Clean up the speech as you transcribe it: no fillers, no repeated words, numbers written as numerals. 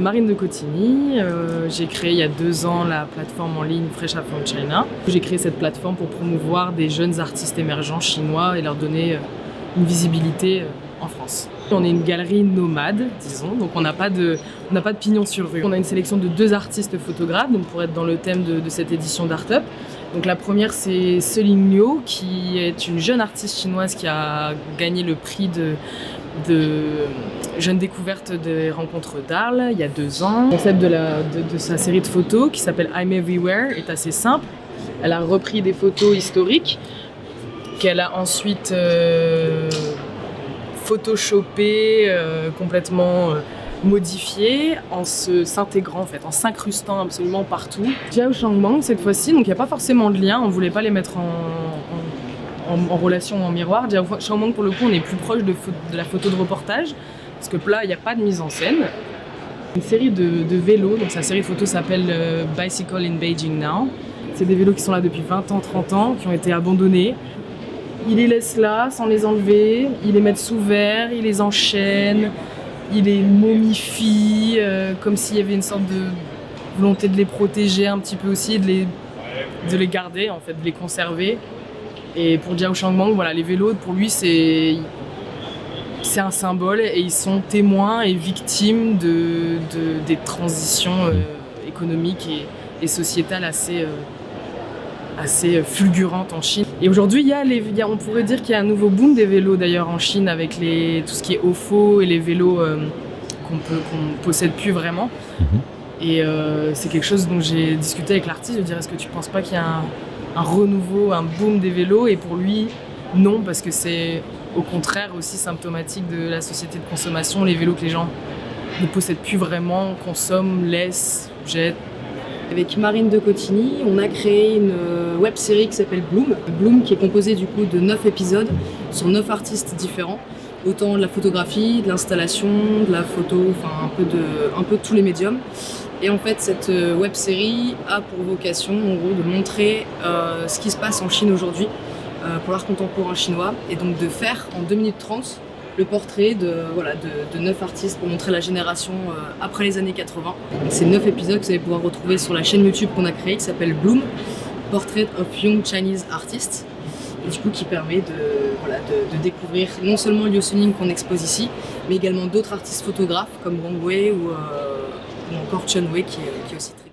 Marine de Cotigny, j'ai créé il y a 2 ans la plateforme en ligne Fresh Up from China. J'ai créé cette plateforme pour promouvoir des jeunes artistes émergents chinois et leur donner une visibilité en France. On est une galerie nomade, disons, donc on n'a pas de pignon sur rue. On a une sélection de 2 artistes photographes donc pour être dans le thème de cette édition d'Art Up. Donc la première c'est Celine Liu qui est une jeune artiste chinoise qui a gagné le prix de jeune découverte des rencontres d'Arles il y a 2 ans. Le concept de sa série de photos qui s'appelle I'm Everywhere est assez simple. Elle a repris des photos historiques qu'elle a ensuite photoshopées, complètement modifiées en s'intégrant en fait, en s'incrustant absolument partout. Jiao Shangmang cette fois-ci, donc il n'y a pas forcément de lien, on ne voulait pas les mettre en relation, en miroir. Jiao Shangmang pour le coup on est plus proche de la photo de reportage parce que là il n'y a pas de mise en scène. Une série de vélos, donc sa série de photos s'appelle Bicycle in Beijing Now. C'est des vélos qui sont là depuis 20 ans, 30 ans, qui ont été abandonnés. Il les laisse là sans les enlever, il les met sous verre, il les enchaîne, il les momifie, comme s'il y avait une sorte de volonté de les protéger un petit peu aussi, de les garder, en fait, de les conserver. Et pour Jiao Shangmang, voilà, les vélos, pour lui, c'est un symbole et ils sont témoins et victimes des transitions économiques et sociétales assez fulgurante en Chine. Et aujourd'hui, on pourrait dire qu'il y a un nouveau boom des vélos d'ailleurs en Chine avec tout ce qui est OFO et les vélos qu'on possède plus vraiment. Et c'est quelque chose dont j'ai discuté avec l'artiste, de dire est-ce que tu penses pas qu'il y a un renouveau, un boom des vélos? Et pour lui, non, parce que c'est au contraire aussi symptomatique de la société de consommation, les vélos que les gens ne possèdent plus vraiment, consomment, laissent, jettent. Avec Marine de Cotigny, on a créé une web-série qui s'appelle Bloom. Bloom qui est composée du coup de 9 épisodes sur 9 artistes différents. Autant de la photographie, de l'installation, de la photo, enfin un peu de tous les médiums. Et en fait, cette web-série a pour vocation en gros de montrer ce qui se passe en Chine aujourd'hui pour l'art contemporain chinois. Et donc de faire en 2 minutes 30 le portrait de 9 artistes pour montrer la génération après les années 80. C'est 9 épisodes que vous allez pouvoir retrouver sur la chaîne YouTube qu'on a créée qui s'appelle Bloom, Portrait of Young Chinese Artists, et du coup qui permet de découvrir non seulement Liu Suning qu'on expose ici, mais également d'autres artistes photographes comme Wang Wei ou encore Chen Wei qui est aussi très